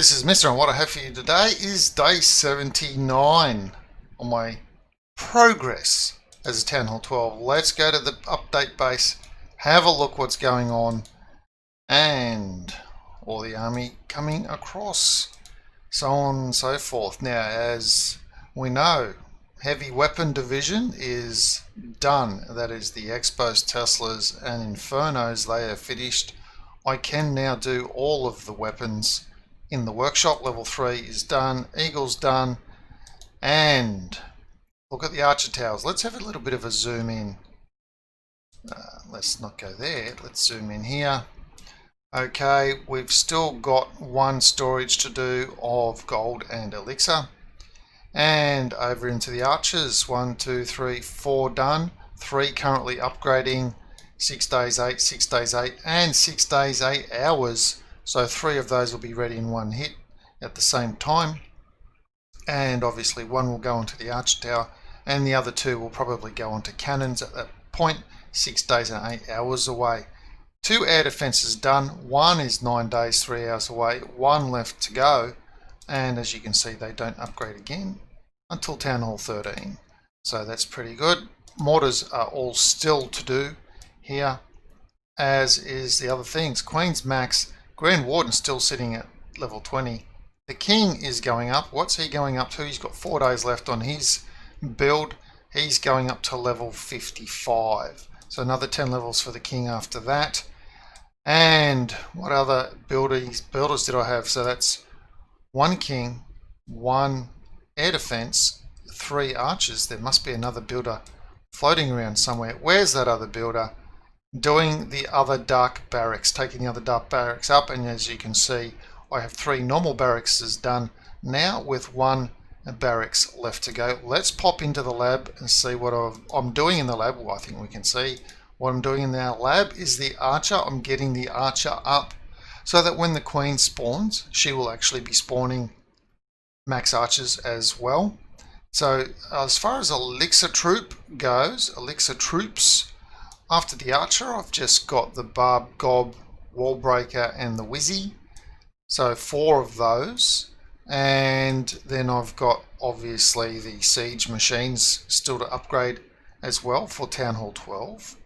This is Mr. and what I have for you today is day 79 on my progress as a Town Hall 12. Let's go to the update base, have a look what's going on, and all the army coming across, so on and so forth. Now, as we know, heavy weapon division is done. That is the Expos, Teslas and Infernos. They are finished. I can now do all of the weapons in the workshop. Level 3 is done, Eagle's done, and look at the Archer Towers. Let's have a little bit of a zoom in. Let's not go there, let's zoom in here. Okay, we've still got one storage to do of gold and elixir. And over into the archers, 1, 2, 3, 4 done, 3 currently upgrading, 6 days 8, 6 days 8, and 6 days 8 hours. So 3 of those will be ready in one hit at the same time. And obviously one will go onto the archer tower and the other 2 will probably go onto cannons at that point, 6 days and 8 hours away. 2 air defenses done, 1 is 9 days, 3 hours away, 1 left to go. And as you can see, they don't upgrade again until Town Hall 13. So that's pretty good. Mortars are all still to do here, as is the other things. Queen's max. Grand Warden's still sitting at level 20. The King is going up. What's he going up to? He's got 4 days left on his build. He's going up to level 55. So another 10 levels for the King after that. And what other builders did I have? So that's 1 King, 1 air defense, 3 archers. There must be another builder floating around somewhere. Where's that other builder? Doing the other dark barracks, taking the other dark barracks up, and as you can see, I have 3 normal barracks done now with 1 barracks left to go. Let's pop into the lab and see what I'm doing in the lab. Well, I think we can see what I'm doing in the lab is the archer. I'm getting the archer up so that when the queen spawns, she will actually be spawning max archers as well. So as far as elixir troop goes, elixir troops, after the archer, I've just got the barb, gob, wall breaker, and the wizzy. So 4 of those. And then I've got obviously the siege machines still to upgrade as well for Town Hall 12.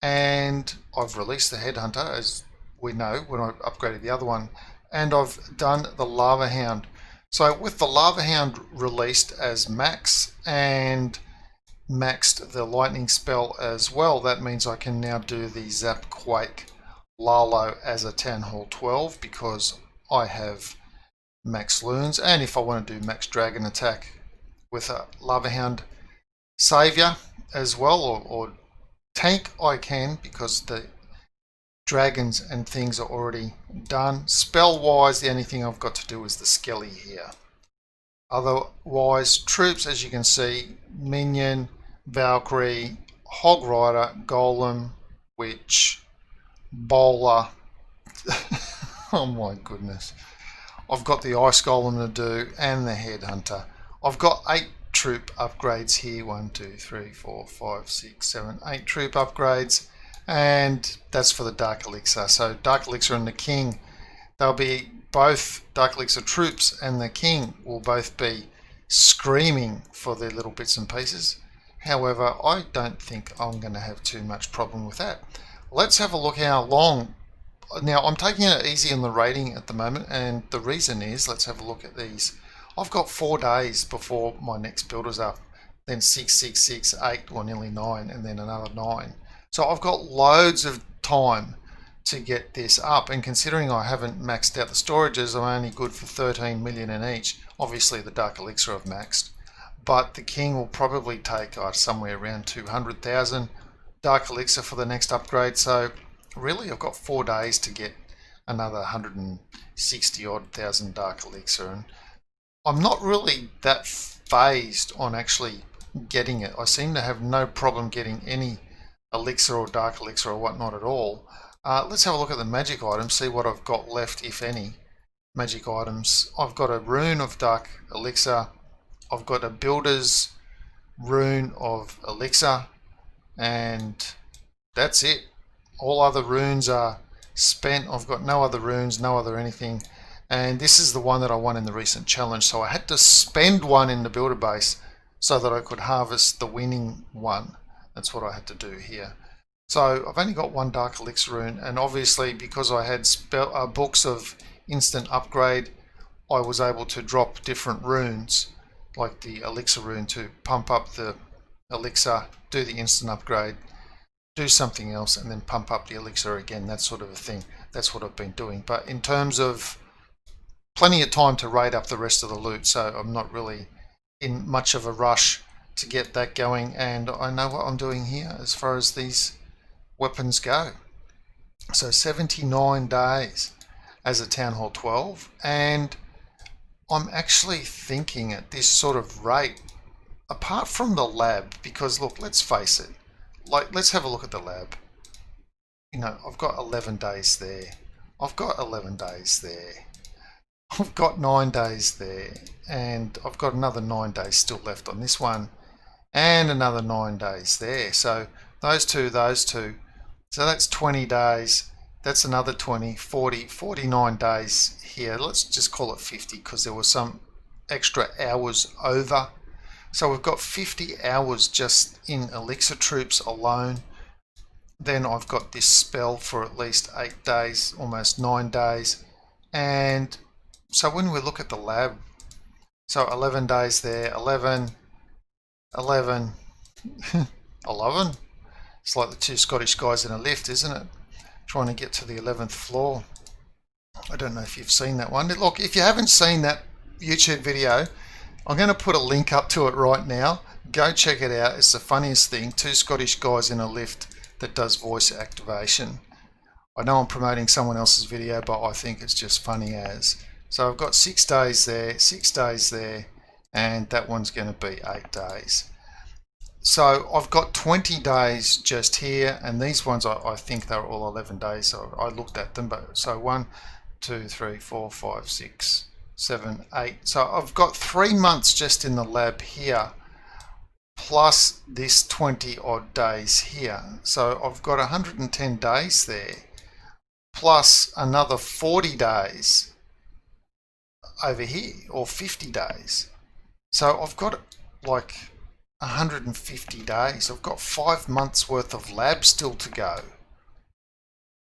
And I've released the headhunter, as we know when I upgraded the other one. And I've done the lava hound. So with the lava hound released as max and maxed the lightning spell as well, that means I can now do the zap quake Lalo as a Town Hall 12 because I have max loons. And if I want to do max dragon attack with a lava hound savior as well, or tank, I can, because the dragons and things are already done. Spell wise, the only thing I've got to do is the skelly here. Otherwise, troops, as you can see, minion, Valkyrie, Hog Rider, Golem, Witch, Bowler. Oh my goodness. I've got the Ice Golem to do and the Headhunter. I've got 8 troop upgrades here. 1, 2, 3, 4, 5, 6, 7, 8 troop upgrades. And that's for the Dark Elixir. So Dark Elixir and the King, they'll be both Dark Elixir troops, and the King will both be screaming for their little bits and pieces. However, I don't think I'm going to have too much problem with that. Let's have a look how long. Now, I'm taking it easy on the rating at the moment, and the reason is, let's have a look at these. I've got 4 days before my next builder's up, then 6, 6, 6, 8, or nearly 9, and then another 9. So I've got loads of time to get this up, and considering I haven't maxed out the storages, I'm only good for 13 million in each. Obviously the Dark Elixir I've maxed, but the King will probably take somewhere around 200,000 Dark Elixir for the next upgrade. So really I've got 4 days to get another 160 odd thousand Dark Elixir, and I'm not really that phased on actually getting it. I seem to have no problem getting any elixir or dark elixir or whatnot at all. Let's have a look at the magic items, see what I've got left, if any. Magic items. I've got a rune of dark elixir. I've got a builder's rune of elixir, and that's it. All other runes are spent. I've got no other runes, no other anything. And this is the one that I won in the recent challenge. So I had to spend one in the builder base so that I could harvest the winning one. That's what I had to do here. So I've only got one Dark Elixir rune, and obviously because I had books of instant upgrade, I was able to drop different runes, like the Elixir rune, to pump up the Elixir, do the instant upgrade, do something else, and then pump up the Elixir again, that sort of a thing. That's what I've been doing. But in terms of plenty of time to raid up the rest of the loot, so I'm not really in much of a rush to get that going, and I know what I'm doing here as far as these weapons go. So 79 days as a Town Hall 12, and I'm actually thinking at this sort of rate, apart from the lab, because look, let's face it, like let's have a look at the lab. You know, I've got 11 days there, I've got 11 days there, I've got 9 days there, and I've got another 9 days still left on this one, and another 9 days there. So those two, so that's 20 days, that's another 20, 40, 49 days here. Let's just call it 50 because there was some extra hours over. So we've got 50 hours just in Elixir Troops alone. Then I've got this spell for at least 8 days, almost 9 days. And so when we look at the lab, so 11 days there, 11, 11, 11. It's like the two Scottish guys in a lift, isn't it? Trying to get to the 11th floor. I don't know if you've seen that one. Look, if you haven't seen that YouTube video, I'm going to put a link up to it right now. Go check it out. It's the funniest thing. Two Scottish guys in a lift that does voice activation. I know I'm promoting someone else's video, but I think it's just funny as. So I've got 6 days there, 6 days there, and that one's going to be 8 days. So I've got 20 days just here, and these ones I think they're all 11 days. So I looked at them, but so 1, 2, 3, 4, 5, 6, 7, 8. So I've got 3 months just in the lab here, plus this 20 odd days here. So I've got 110 days there, plus another 40 days over here, or 50 days. So I've got like 150 days. I've got 5 months worth of lab still to go,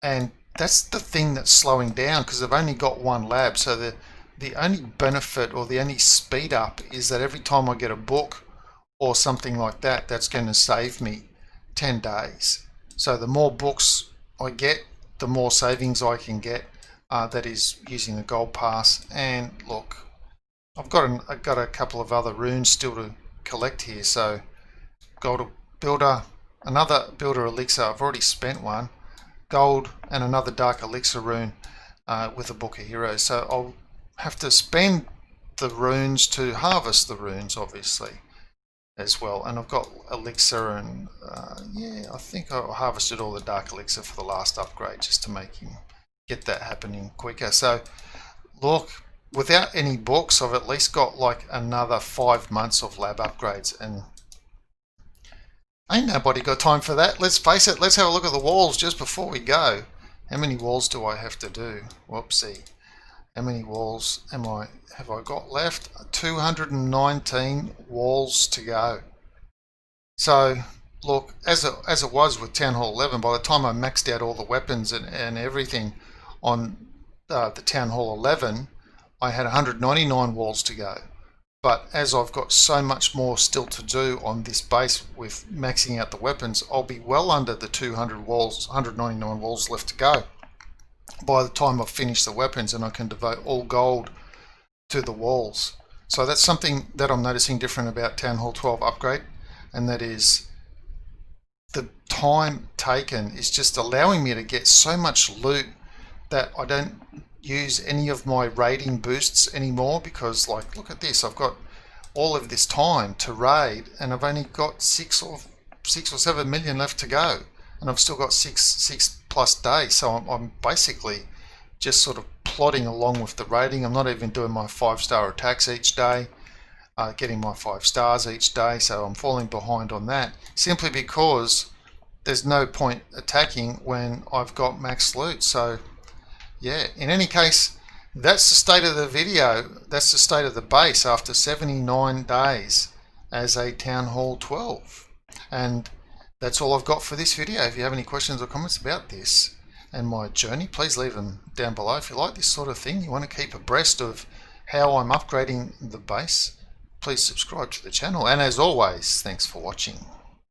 and that's the thing that's slowing down because I've only got one lab. So the only benefit or the only speed up is that every time I get a book or something like that, that's going to save me 10 days. So the more books I get, the more savings I can get. That is using the gold pass. And look, I've got a couple of other runes still to collect here. So gold builder, another builder elixir. I've already spent one. Gold and another dark elixir rune with a book of heroes. So I'll have to spend the runes to harvest the runes, obviously, as well. And I've got elixir, and yeah, I think I harvested all the dark elixir for the last upgrade just to make him get that happening quicker. So look, without any books, I've at least got like another 5 months of lab upgrades, and ain't nobody got time for that. Let's face it. Let's have a look at the walls just before we go. How many walls do I have to do? Whoopsie. How many walls have I got left? 219 walls to go. So look, as it was with Town Hall 11, by the time I maxed out all the weapons and everything on the Town Hall 11, I had 199 walls to go. But as I've got so much more still to do on this base with maxing out the weapons, I'll be well under the 200 walls, 199 walls left to go by the time I've finished the weapons, and I can devote all gold to the walls. So that's something that I'm noticing different about Town Hall 12 upgrade, and that is the time taken is just allowing me to get so much loot that I don't use any of my raiding boosts anymore, because like, look at this, I've got all of this time to raid and I've only got 6 or 7 million left to go, and I've still got 6 plus days. So I'm basically just sort of plodding along with the raiding. I'm not even doing my 5-star attacks each day, getting my 5 stars each day, so I'm falling behind on that simply because there's no point attacking when I've got max loot. So yeah, in any case, that's the state of the video. That's the state of the base after 79 days as a Town Hall 12. And that's all I've got for this video. If you have any questions or comments about this and my journey, please leave them down below. If you like this sort of thing, you want to keep abreast of how I'm upgrading the base, please subscribe to the channel. And as always, thanks for watching.